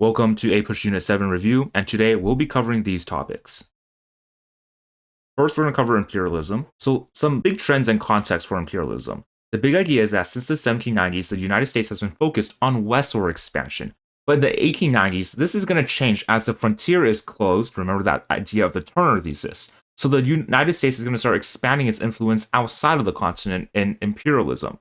Welcome to APUSH Unit 7 review, and today we'll be covering these topics. First, we're going to cover imperialism. So, some big trends and context for imperialism. The big idea is that since the 1790s, the United States has been focused on westward expansion. But in the 1890s, this is going to change as the frontier is closed. Remember that idea of the Turner thesis. So the United States is going to start expanding its influence outside of the continent in imperialism.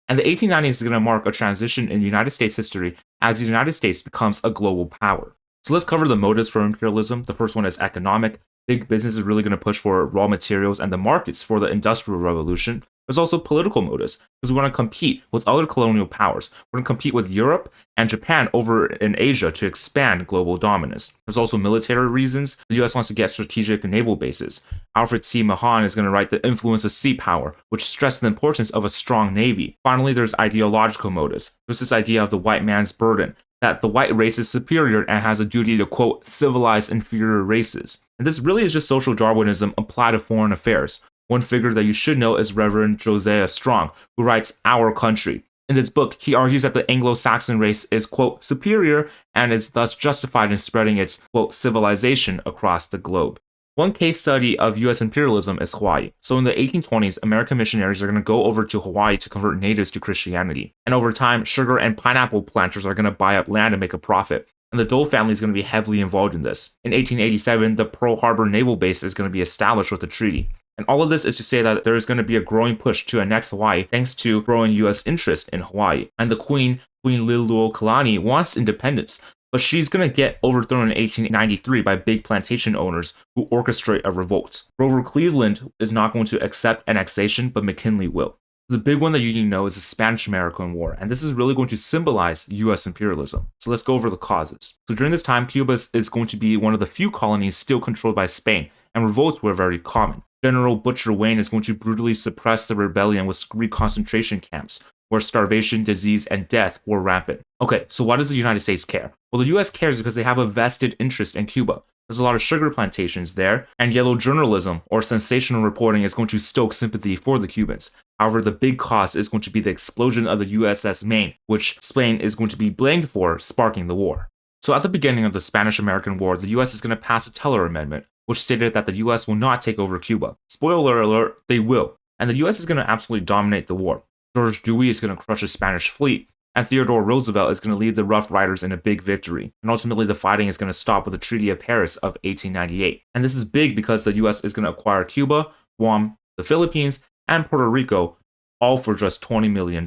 And the 1890s is going to mark a transition in United States history as the United States becomes a global power. So let's cover the motives for imperialism. The first one is economic. Big business is really going to push for raw materials and the markets for the Industrial Revolution. There's also political motives because we want to compete with other colonial powers. We're going to compete with Europe and Japan over in Asia to expand global dominance. There's also military reasons. The US wants to get strategic naval bases. Alfred C. Mahan is going to write The Influence of Sea Power, which stressed the importance of a strong navy. Finally, there's ideological motives. There's this idea of the white man's burden, that the white race is superior and has a duty to, quote, civilize inferior races. And this really is just social Darwinism applied to foreign affairs. One figure that you should know is Reverend Josiah Strong, who writes Our Country. In this book, he argues that the Anglo-Saxon race is, quote, superior and is thus justified in spreading its, quote, civilization across the globe. One case study of U.S. imperialism is Hawaii. So in the 1820s, American missionaries are going to go over to Hawaii to convert natives to Christianity. And over time, sugar and pineapple planters are going to buy up land and make a profit. And the Dole family is going to be heavily involved in this. In 1887, the Pearl Harbor Naval Base is going to be established with the treaty. And all of this is to say that there is going to be a growing push to annex Hawaii thanks to growing U.S. interest in Hawaii. And the Queen Liliuokalani, wants independence, but she's going to get overthrown in 1893 by big plantation owners who orchestrate a revolt. Grover Cleveland is not going to accept annexation, but McKinley will. The big one that you need to know is the Spanish-American War, and this is really going to symbolize U.S. imperialism. So let's go over the causes. So during this time, Cuba is going to be one of the few colonies still controlled by Spain, and revolts were very common. General Butcher Wayne is going to brutally suppress the rebellion with concentration camps, where starvation, disease, and death were rampant. Okay, so why does the United States care? Well, the US cares because they have a vested interest in Cuba. There's a lot of sugar plantations there, and yellow journalism or sensational reporting is going to stoke sympathy for the Cubans. However, the big cause is going to be the explosion of the USS Maine, which Spain is going to be blamed for sparking the war. So at the beginning of the Spanish-American War, the US is going to pass a Teller Amendment, which stated that the US will not take over Cuba. Spoiler alert, they will. And the US is going to absolutely dominate the war. George Dewey is going to crush a Spanish fleet, and Theodore Roosevelt is going to lead the Rough Riders in a big victory. And ultimately, the fighting is going to stop with the Treaty of Paris of 1898. And this is big because the US is going to acquire Cuba, Guam, the Philippines, and Puerto Rico, all for just $20 million.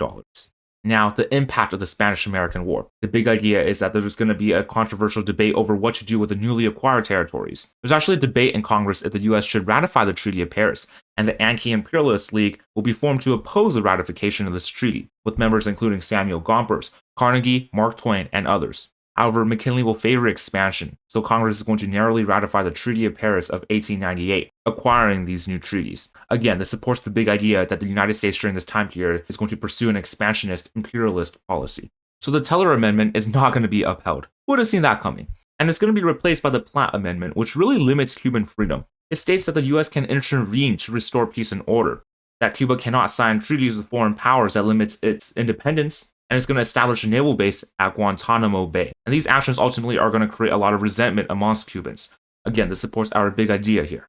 Now, the impact of the Spanish-American War. The big idea is that there's going to be a controversial debate over what to do with the newly acquired territories. There's actually a debate in Congress if the US should ratify the Treaty of Paris, and the Anti-Imperialist League will be formed to oppose the ratification of this treaty, with members including Samuel Gompers, Carnegie, Mark Twain, and others. However, McKinley will favor expansion, so Congress is going to narrowly ratify the Treaty of Paris of 1898, acquiring these new treaties. Again, this supports the big idea that the United States during this time period is going to pursue an expansionist, imperialist policy. So the Teller Amendment is not going to be upheld. Who would have seen that coming? And it's going to be replaced by the Platt Amendment, which really limits Cuban freedom. It states that the US can intervene to restore peace and order, that Cuba cannot sign treaties with foreign powers that limits its independence, and it's going to establish a naval base at Guantanamo Bay. And these actions ultimately are going to create a lot of resentment amongst Cubans. Again, this supports our big idea here.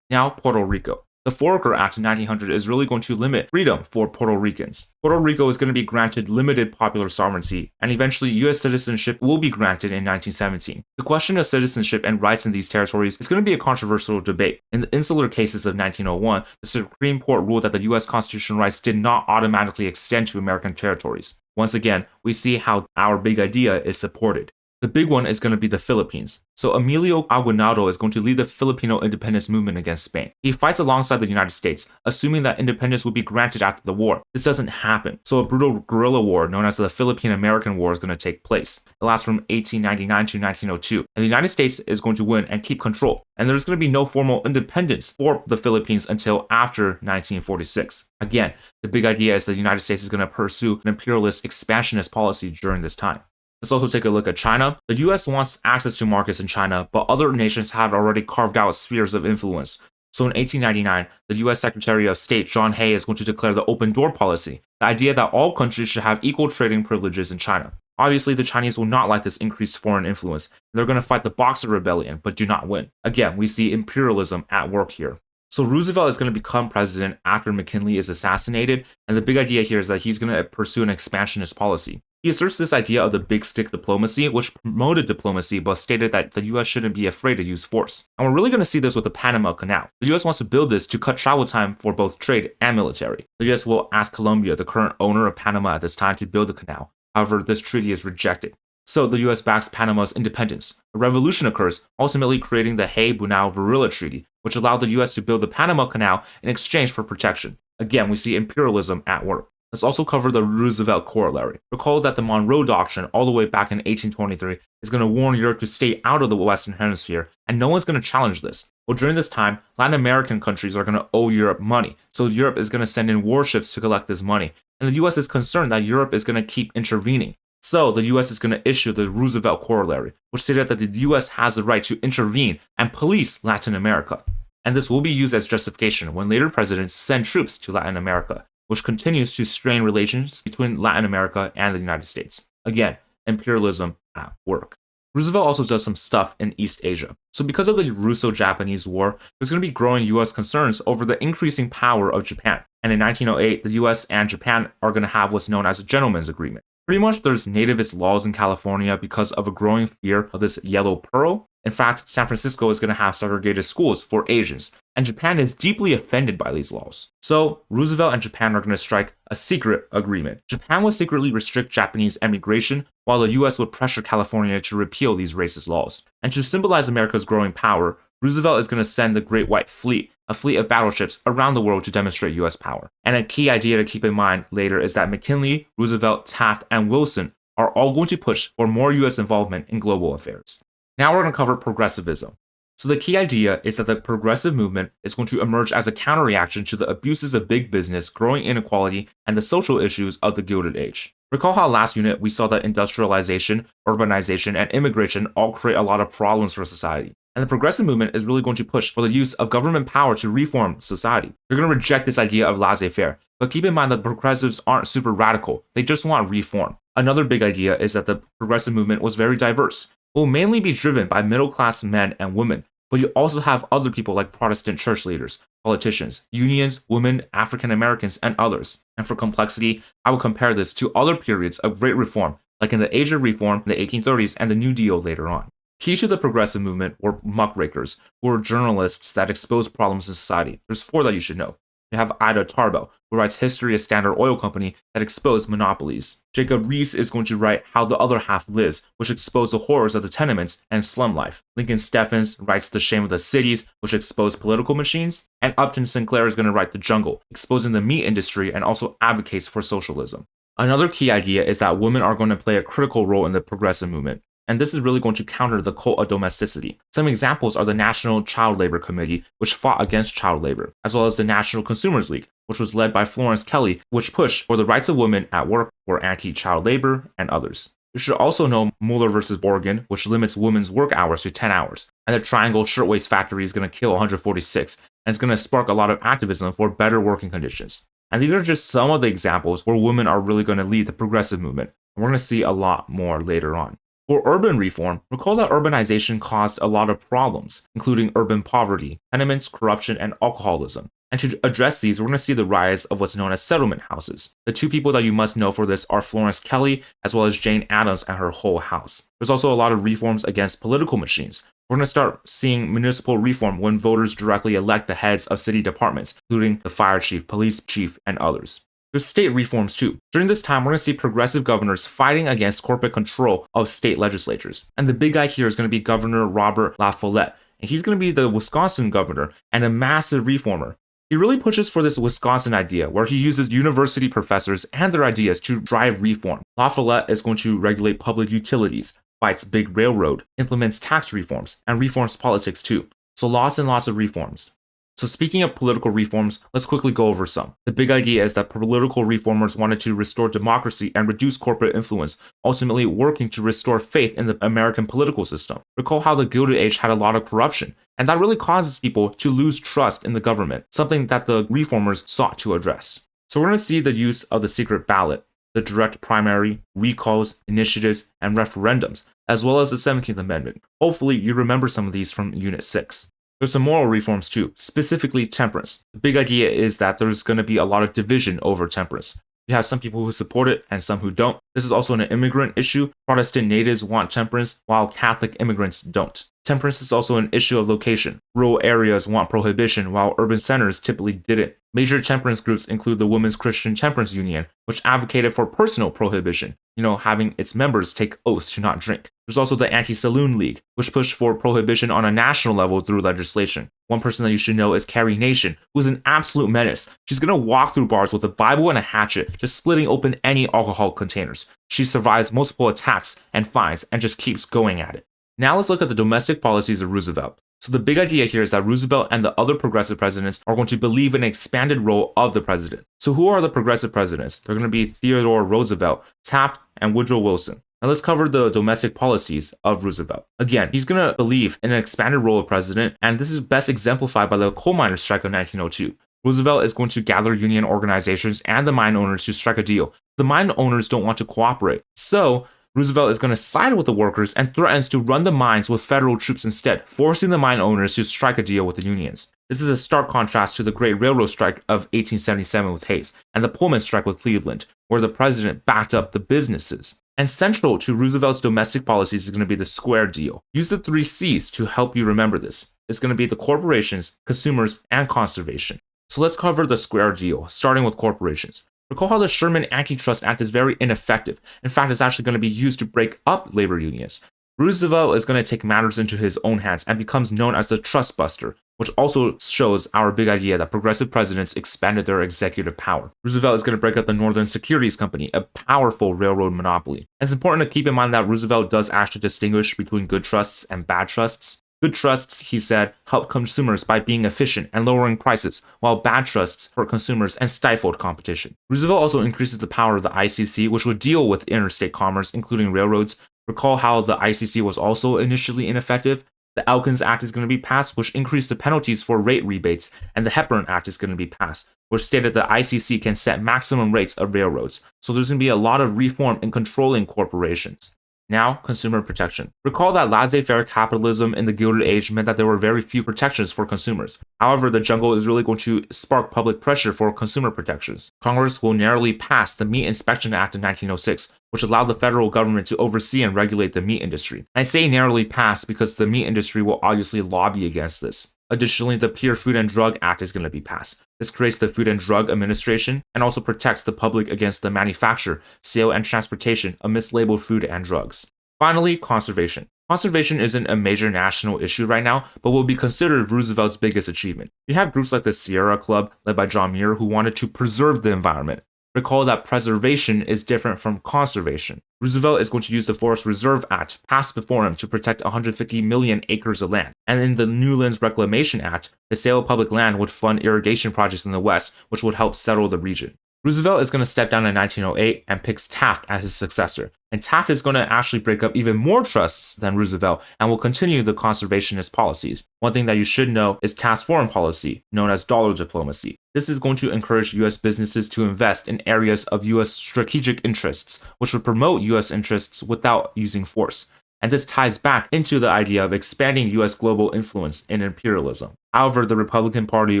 Now, Puerto Rico. The Foraker Act of 1900 is really going to limit freedom for Puerto Ricans. Puerto Rico is going to be granted limited popular sovereignty, and eventually US citizenship will be granted in 1917. The question of citizenship and rights in these territories is going to be a controversial debate. In the insular cases of 1901, the Supreme Court ruled that the US constitutional rights did not automatically extend to American territories. Once again, we see how our big idea is supported. The big one is going to be the Philippines. So Emilio Aguinaldo is going to lead the Filipino independence movement against Spain. He fights alongside the United States, assuming that independence would be granted after the war. This doesn't happen. So a brutal guerrilla war known as the Philippine-American War is going to take place. It lasts from 1899 to 1902, and the United States is going to win and keep control. And there's going to be no formal independence for the Philippines until after 1946. Again, the big idea is that the United States is going to pursue an imperialist expansionist policy during this time. Let's also take a look at China. The US wants access to markets in China, but other nations have already carved out spheres of influence. So in 1899, the US Secretary of State John Hay is going to declare the open door policy, the idea that all countries should have equal trading privileges in China. Obviously, the Chinese will not like this increased foreign influence. They're going to fight the Boxer Rebellion, but do not win. Again, we see imperialism at work here. So Roosevelt is going to become president after McKinley is assassinated, and the big idea here is that he's going to pursue an expansionist policy. He asserts this idea of the big stick diplomacy, which promoted diplomacy but stated that the US shouldn't be afraid to use force. And we're really going to see this with the Panama Canal. The US wants to build this to cut travel time for both trade and military. The US will ask Colombia, the current owner of Panama at this time, to build the canal. However, this treaty is rejected. So the US backs Panama's independence. A revolution occurs, ultimately creating the Hay-Bunau-Varilla Treaty, which allowed the US to build the Panama Canal in exchange for protection. Again, we see imperialism at work. Let's also cover the Roosevelt corollary. Recall that the Monroe Doctrine, all the way back in 1823, is going to warn Europe to stay out of the Western Hemisphere, and no one's going to challenge this. Well, during this time, Latin American countries are going to owe Europe money, so Europe is going to send in warships to collect this money, and the US is concerned that Europe is going to keep intervening. So the US is going to issue the Roosevelt corollary, which stated that the US has the right to intervene and police Latin America. And this will be used as justification when later presidents send troops to Latin America, which continues to strain relations between Latin America and the United States. Again, imperialism at work. Roosevelt also does some stuff in East Asia. So because of the Russo-Japanese War, there's going to be growing US concerns over the increasing power of Japan. And in 1908, the US and Japan are going to have what's known as a gentleman's agreement. Pretty much there's nativist laws in California because of a growing fear of this yellow pearl. In fact, San Francisco is going to have segregated schools for Asians, and Japan is deeply offended by these laws. So Roosevelt and Japan are going to strike a secret agreement. Japan would secretly restrict Japanese emigration, while the US would pressure California to repeal these racist laws. And to symbolize America's growing power, Roosevelt is going to send the Great White Fleet, a fleet of battleships around the world to demonstrate US power. And a key idea to keep in mind later is that McKinley, Roosevelt, Taft, and Wilson are all going to push for more US involvement in global affairs. Now we're going to cover progressivism. So the key idea is that the progressive movement is going to emerge as a counterreaction to the abuses of big business, growing inequality, and the social issues of the Gilded Age. Recall how last unit we saw that industrialization, urbanization, and immigration all create a lot of problems for society. And the progressive movement is really going to push for the use of government power to reform society. They're going to reject this idea of laissez-faire, but keep in mind that the progressives aren't super radical, they just want reform. Another big idea is that the progressive movement was very diverse. It will mainly be driven by middle-class men and women, but you also have other people like Protestant church leaders, politicians, unions, women, African Americans, and others. And for complexity, I will compare this to other periods of great reform, like in the Age of Reform, the 1830s, and the New Deal later on. Key to the progressive movement were muckrakers, who were journalists that exposed problems in society. There's 4 that you should know. You have Ida Tarbell, who writes History of Standard Oil Company that exposed monopolies. Jacob Riis is going to write How the Other Half Lives, which exposed the horrors of the tenements and slum life. Lincoln Steffens writes The Shame of the Cities, which exposed political machines. And Upton Sinclair is going to write The Jungle, exposing the meat industry and also advocates for socialism. Another key idea is that women are going to play a critical role in the progressive movement. And this is really going to counter the cult of domesticity. Some examples are the National Child Labor Committee, which fought against child labor, as well as the National Consumers League, which was led by Florence Kelley, which pushed for the rights of women at work, for anti-child labor, and others. You should also know Mueller versus Oregon, which limits women's work hours to 10 hours. And the Triangle Shirtwaist Factory is going to kill 146, and it's going to spark a lot of activism for better working conditions. And these are just some of the examples where women are really going to lead the progressive movement. And we're going to see a lot more later on. For urban reform, recall that urbanization caused a lot of problems, including urban poverty, tenements, corruption, and alcoholism. And to address these, we're going to see the rise of what's known as settlement houses. The 2 people that you must know for this are Florence Kelley, as well as Jane Addams and her whole house. There's also a lot of reforms against political machines. We're going to start seeing municipal reform when voters directly elect the heads of city departments, including the fire chief, police chief, and others. There's state reforms too. During this time, we're going to see progressive governors fighting against corporate control of state legislatures. And the big guy here is going to be Governor Robert La Follette. And he's going to be the Wisconsin governor and a massive reformer. He really pushes for this Wisconsin idea where he uses university professors and their ideas to drive reform. La Follette is going to regulate public utilities, fights big railroad, implements tax reforms, and reforms politics too. So lots and lots of reforms. So speaking of political reforms, let's quickly go over some. The big idea is that political reformers wanted to restore democracy and reduce corporate influence, ultimately working to restore faith in the American political system. Recall how the Gilded Age had a lot of corruption, and that really causes people to lose trust in the government, something that the reformers sought to address. So we're going to see the use of the secret ballot. the direct primary, recalls, initiatives, and referendums, as well as the 17th Amendment. Hopefully, you remember some of these from Unit 6. There's some moral reforms too, specifically temperance. The big idea is that there's going to be a lot of division over temperance. You have some people who support it and some who don't. This is also an immigrant issue. Protestant natives want temperance, while Catholic immigrants don't. Temperance is also an issue of location. Rural areas want prohibition, while urban centers typically didn't. Major temperance groups include the Women's Christian Temperance Union, which advocated for personal prohibition, having its members take oaths to not drink. There's also the Anti-Saloon League, which pushed for prohibition on a national level through legislation. One person that you should know is Carrie Nation, who is an absolute menace. She's going to walk through bars with a Bible and a hatchet, just splitting open any alcohol containers. She survives multiple attacks and fines and just keeps going at it. Now let's look at the domestic policies of Roosevelt. So the big idea here is that Roosevelt and the other progressive presidents are going to believe in an expanded role of the president. So who are the progressive presidents? They're going to be Theodore Roosevelt, Taft, and Woodrow Wilson. Now let's cover the domestic policies of Roosevelt. Again, he's going to believe in an expanded role of president, and this is best exemplified by the coal miners' strike of 1902. Roosevelt is going to gather union organizations and the mine owners to strike a deal. The mine owners don't want to cooperate. So Roosevelt is going to side with the workers and threatens to run the mines with federal troops instead, forcing the mine owners to strike a deal with the unions. This is a stark contrast to the Great Railroad Strike of 1877 with Hayes and the Pullman Strike with Cleveland, where the president backed up the businesses. And central to Roosevelt's domestic policies is going to be the Square Deal. Use the 3 C's to help you remember this. It's going to be the corporations, consumers, and conservation. So let's cover the Square Deal, starting with corporations. Recall how the Sherman Antitrust Act is very ineffective. In fact, it's actually going to be used to break up labor unions. Roosevelt is going to take matters into his own hands and becomes known as the Trust Buster, which also shows our big idea that progressive presidents expanded their executive power. Roosevelt is going to break up the Northern Securities Company, a powerful railroad monopoly. And it's important to keep in mind that Roosevelt does actually distinguish between good trusts and bad trusts. Good trusts, he said, help consumers by being efficient and lowering prices, while bad trusts hurt consumers and stifled competition. Roosevelt also increases the power of the ICC, which would deal with interstate commerce, including railroads. Recall how the ICC was also initially ineffective? The Elkins Act is going to be passed, which increased the penalties for rate rebates, and the Hepburn Act is going to be passed, which stated the ICC can set maximum rates of railroads. So there's going to be a lot of reform in controlling corporations. Now, consumer protection. Recall that laissez-faire capitalism in the Gilded Age meant that there were very few protections for consumers. However, the jungle is really going to spark public pressure for consumer protections. Congress will narrowly pass the Meat Inspection Act of 1906, which allowed the federal government to oversee and regulate the meat industry. I say narrowly pass because the meat industry will obviously lobby against this. Additionally, the Pure Food and Drug Act is going to be passed. This creates the Food and Drug Administration and also protects the public against the manufacture, sale, and transportation of mislabeled food and drugs. Finally, conservation. Conservation isn't a major national issue right now, but will be considered Roosevelt's biggest achievement. You have groups like the Sierra Club, led by John Muir, who wanted to preserve the environment. Recall that preservation is different from conservation. Roosevelt is going to use the Forest Reserve Act passed before him to protect 150 million acres of land. And in the Newlands Reclamation Act, the sale of public land would fund irrigation projects in the West, which would help settle the region. Roosevelt is going to step down in 1908 and picks Taft as his successor. And Taft is going to actually break up even more trusts than Roosevelt and will continue the conservationist policies. One thing that you should know is Taft's foreign policy, known as dollar diplomacy. This is going to encourage U.S. businesses to invest in areas of U.S. strategic interests, which would promote U.S. interests without using force. And this ties back into the idea of expanding U.S. global influence in imperialism. However, the Republican Party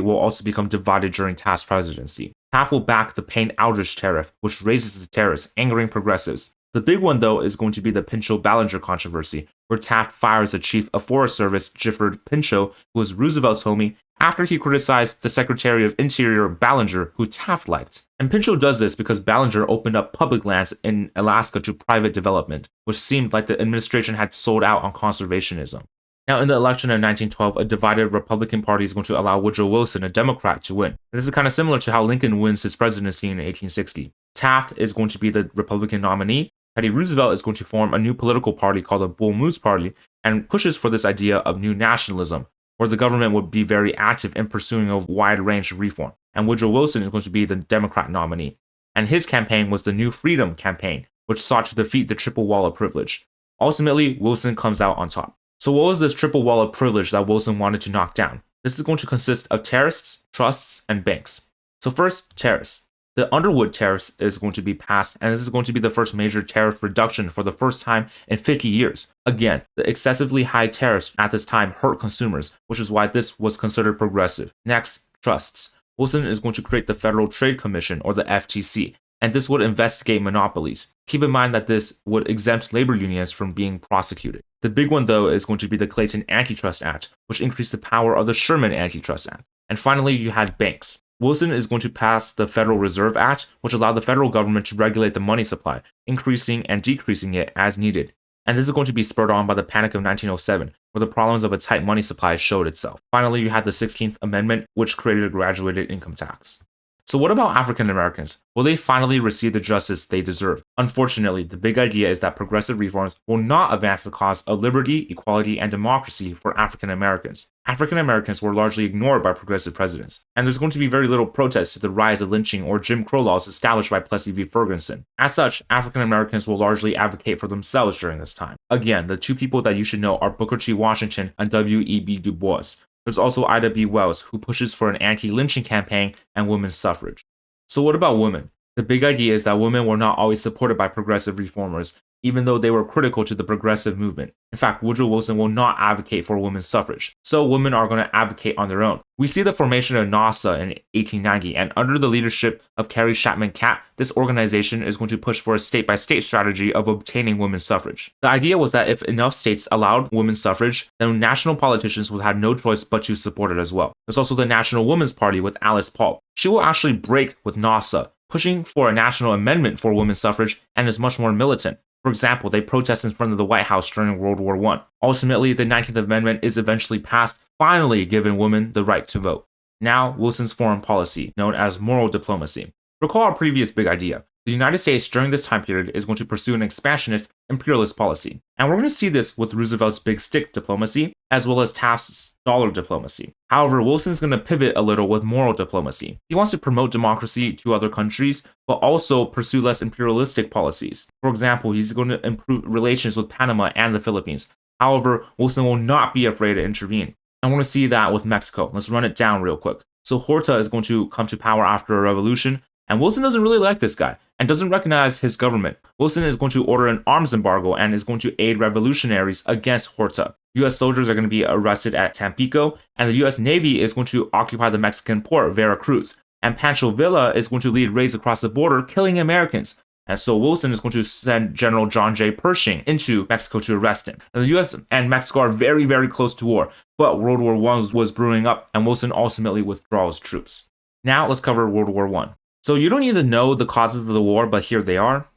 will also become divided during Taft's presidency. Taft will back the Payne-Aldrich tariff, which raises the tariffs, angering progressives. The big one, though, is going to be the Pinchot-Ballinger controversy, where Taft fires the chief of Forest Service, Gifford Pinchot, who was Roosevelt's homie, after he criticized the Secretary of Interior, Ballinger, who Taft liked. And Pinchot does this because Ballinger opened up public lands in Alaska to private development, which seemed like the administration had sold out on conservationism. Now, in the election of 1912, a divided Republican Party is going to allow Woodrow Wilson, a Democrat, to win. This is kind of similar to how Lincoln wins his presidency in 1860. Taft is going to be the Republican nominee. Teddy Roosevelt is going to form a new political party called the Bull Moose Party and pushes for this idea of new nationalism, where the government would be very active in pursuing a wide range of reform. And Woodrow Wilson is going to be the Democrat nominee. And his campaign was the New Freedom Campaign, which sought to defeat the Triple Wall of Privilege. Ultimately, Wilson comes out on top. So what was this triple wall of privilege that Wilson wanted to knock down? This is going to consist of tariffs, trusts, and banks. So first, tariffs. The Underwood tariffs is going to be passed, and this is going to be the first major tariff reduction for the first time in 50 years. Again, the excessively high tariffs at this time hurt consumers, which is why this was considered progressive. Next, trusts. Wilson is going to create the Federal Trade Commission, or the FTC, and this would investigate monopolies. Keep in mind that this would exempt labor unions from being prosecuted. The big one, though, is going to be the Clayton Antitrust Act, which increased the power of the Sherman Antitrust Act. And finally, you had banks. Wilson is going to pass the Federal Reserve Act, which allowed the federal government to regulate the money supply, increasing and decreasing it as needed. And this is going to be spurred on by the Panic of 1907, where the problems of a tight money supply showed itself. Finally, you had the 16th Amendment, which created a graduated income tax. So what about African Americans? Will they finally receive the justice they deserve? Unfortunately, the big idea is that progressive reforms will not advance the cause of liberty, equality, and democracy for African Americans. African Americans were largely ignored by progressive presidents, and there's going to be very little protest to the rise of lynching or Jim Crow laws established by Plessy v. Ferguson. As such, African Americans will largely advocate for themselves during this time. Again, the two people that you should know are Booker T. Washington and W.E.B. Du Bois. There's also Ida B. Wells, who pushes for an anti-lynching campaign and women's suffrage. So what about women? The big idea is that women were not always supported by progressive reformers, even though they were critical to the progressive movement. In fact, Woodrow Wilson will not advocate for women's suffrage, so women are going to advocate on their own. We see the formation of NASA in 1890, and under the leadership of Carrie Chapman Catt, this organization is going to push for a state-by-state strategy of obtaining women's suffrage. The idea was that if enough states allowed women's suffrage, then national politicians would have no choice but to support it as well. There's also the National Women's Party with Alice Paul. She will actually break with NASA, pushing for a national amendment for women's suffrage, and is much more militant. For example, they protest in front of the White House during World War I. Ultimately, the 19th Amendment is eventually passed, finally giving women the right to vote. Now, Wilson's foreign policy, known as moral diplomacy. Recall our previous big idea. The United States during this time period is going to pursue an expansionist imperialist policy. And we're going to see this with Roosevelt's big stick diplomacy, as well as Taft's dollar diplomacy. However, Wilson's going to pivot a little with moral diplomacy. He wants to promote democracy to other countries, but also pursue less imperialistic policies. For example, he's going to improve relations with Panama and the Philippines. However, Wilson will not be afraid to intervene. I want to see that with Mexico. Let's run it down real quick. So Horta is going to come to power after a revolution, and Wilson doesn't really like this guy and doesn't recognize his government. Wilson is going to order an arms embargo and is going to aid revolutionaries against Horta. U.S. soldiers are going to be arrested at Tampico, and the U.S. Navy is going to occupy the Mexican port, Veracruz. And Pancho Villa is going to lead raids across the border, killing Americans. And so Wilson is going to send General John J. Pershing into Mexico to arrest him. And the U.S. and Mexico are very, very close to war, but World War I was brewing up, and Wilson ultimately withdraws troops. Now let's cover World War I. So you don't need to know the causes of the war, but here they are.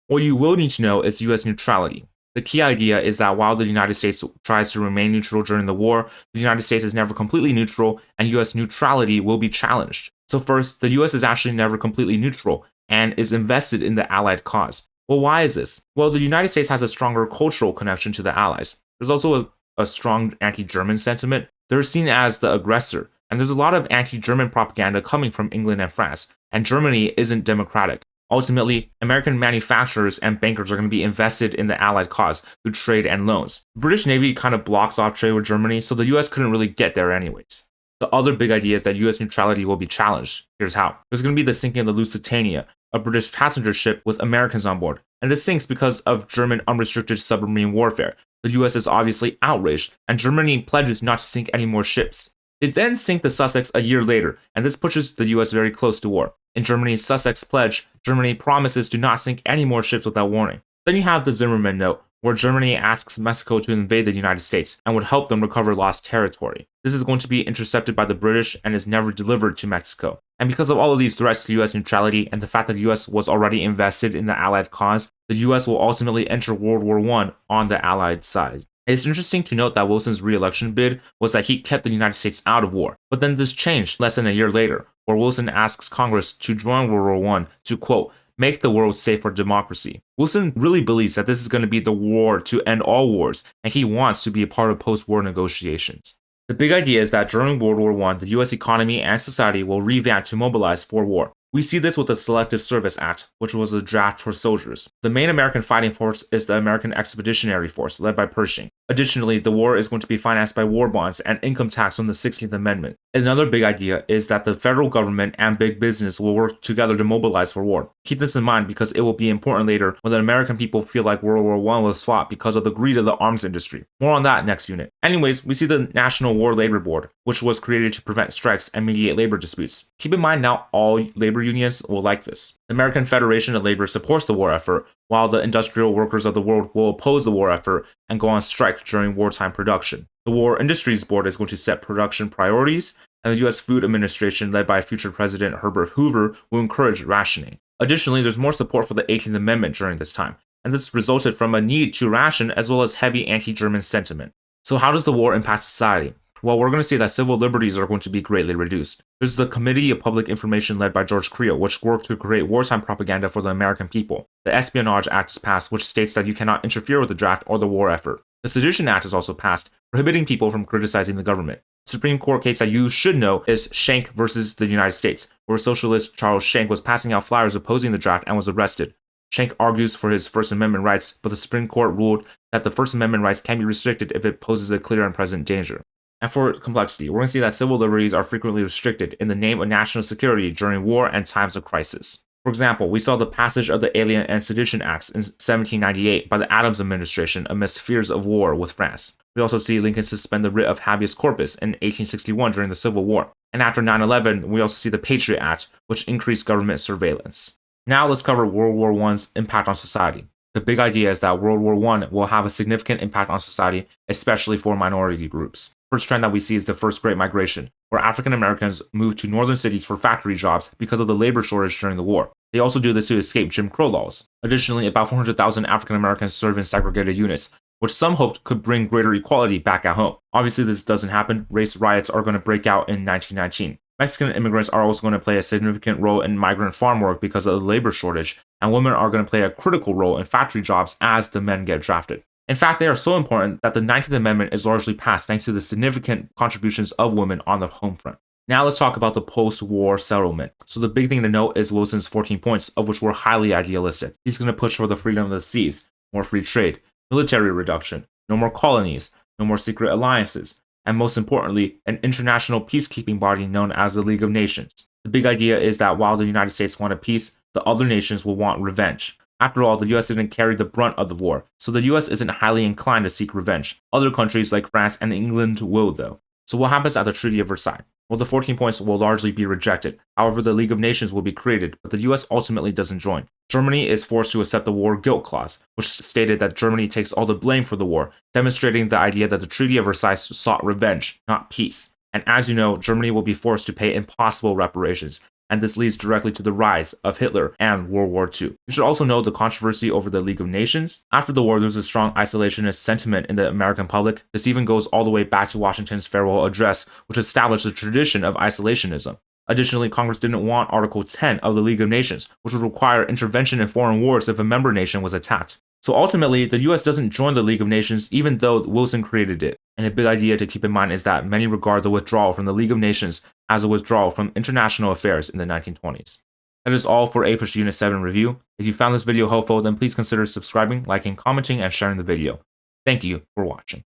What you will need to know is U.S. neutrality. The key idea is that while the United States tries to remain neutral during the war, the United States is never completely neutral, and U.S. neutrality will be challenged. So first, the U.S. is actually never completely neutral and is invested in the Allied cause. Well, why is this? Well, the United States has a stronger cultural connection to the Allies. There's also a strong anti-German sentiment. They're seen as the aggressor, and there's a lot of anti-German propaganda coming from England and France, and Germany isn't democratic. Ultimately, American manufacturers and bankers are going to be invested in the Allied cause through trade and loans. The British Navy kind of blocks off trade with Germany, so the US couldn't really get there anyways. The other big idea is that US neutrality will be challenged. Here's how. There's going to be the sinking of the Lusitania, a British passenger ship with Americans on board, and this sinks because of German unrestricted submarine warfare. The US is obviously outraged, and Germany pledges not to sink any more ships. They then sink the Sussex a year later, and this pushes the US very close to war. In Germany's Sussex Pledge, Germany promises to not sink any more ships without warning. Then you have the Zimmermann Note, where Germany asks Mexico to invade the United States and would help them recover lost territory. This is going to be intercepted by the British and is never delivered to Mexico. And because of all of these threats to US neutrality and the fact that the US was already invested in the Allied cause, the US will ultimately enter World War I on the Allied side. It's interesting to note that Wilson's re-election bid was that he kept the United States out of war. But then this changed less than a year later, where Wilson asks Congress to join World War I to, quote, make the world safe for democracy. Wilson really believes that this is going to be the war to end all wars, and he wants to be a part of post-war negotiations. The big idea is that during World War I, the US economy and society will revamp to mobilize for war. We see this with the Selective Service Act, which was a draft for soldiers. The main American fighting force is the American Expeditionary Force, led by Pershing. Additionally, the war is going to be financed by war bonds and income tax from the 16th Amendment. Another big idea is that the federal government and big business will work together to mobilize for war. Keep this in mind because it will be important later when the American people feel like World War I was fought because of the greed of the arms industry. More on that next unit. Anyways, we see the National War Labor Board, which was created to prevent strikes and mediate labor disputes. Keep in mind now all labor unions will like this. The American Federation of Labor supports the war effort, while the industrial workers of the world will oppose the war effort and go on strike during wartime production. The War Industries Board is going to set production priorities, and the U.S. Food Administration, led by future President Herbert Hoover, will encourage rationing. Additionally, there's more support for the 18th Amendment during this time, and this resulted from a need to ration as well as heavy anti-German sentiment. So how does the war impact society? Well, we're going to see that civil liberties are going to be greatly reduced. There's the Committee of Public Information led by George Creel, which worked to create wartime propaganda for the American people. The Espionage Act is passed, which states that you cannot interfere with the draft or the war effort. The Sedition Act is also passed, prohibiting people from criticizing the government. The Supreme Court case that you should know is Schenck versus the United States, where socialist Charles Schenck was passing out flyers opposing the draft and was arrested. Schenck argues for his First Amendment rights, but the Supreme Court ruled that the First Amendment rights can be restricted if it poses a clear and present danger. And for complexity, we're going to see that civil liberties are frequently restricted in the name of national security during war and times of crisis. For example, we saw the passage of the Alien and Sedition Acts in 1798 by the Adams administration amidst fears of war with France. We also see Lincoln suspend the writ of habeas corpus in 1861 during the Civil War. And after 9/11, we also see the Patriot Act, which increased government surveillance. Now let's cover World War I's impact on society. The big idea is that World War I will have a significant impact on society, especially for minority groups. First trend that we see is the First Great Migration, where African Americans moved to northern cities for factory jobs because of the labor shortage during the war. They also do this to escape Jim Crow laws. Additionally, about 400,000 African Americans serve in segregated units, which some hoped could bring greater equality back at home. Obviously, this doesn't happen. Race riots are going to break out in 1919. Mexican immigrants are also going to play a significant role in migrant farm work because of the labor shortage, and women are going to play a critical role in factory jobs as the men get drafted. In fact, they are so important that the 19th Amendment is largely passed thanks to the significant contributions of women on the home front. Now let's talk about the post-war settlement. So the big thing to note is Wilson's 14 points, of which were highly idealistic. He's going to push for the freedom of the seas, more free trade, military reduction, no more colonies, no more secret alliances, and most importantly, an international peacekeeping body known as the League of Nations. The big idea is that while the United States wanted peace, the other nations will want revenge. After all, the US didn't carry the brunt of the war, so the US isn't highly inclined to seek revenge. Other countries like France and England will, though. So what happens at the Treaty of Versailles? Well, the 14 points will largely be rejected. However, the League of Nations will be created, but the US ultimately doesn't join. Germany is forced to accept the war guilt clause, which stated that Germany takes all the blame for the war, demonstrating the idea that the Treaty of Versailles sought revenge, not peace. And as you know, Germany will be forced to pay impossible reparations, and this leads directly to the rise of Hitler and World War II. You should also know the controversy over the League of Nations. After the war, there was a strong isolationist sentiment in the American public. This even goes all the way back to Washington's farewell address, which established the tradition of isolationism. Additionally, Congress didn't want Article 10 of the League of Nations, which would require intervention in foreign wars if a member nation was attacked. So ultimately, the US doesn't join the League of Nations even though Wilson created it. And a big idea to keep in mind is that many regard the withdrawal from the League of Nations as a withdrawal from international affairs in the 1920s. That is all for APUSH Unit 7 review. If you found this video helpful, then please consider subscribing, liking, commenting, and sharing the video. Thank you for watching.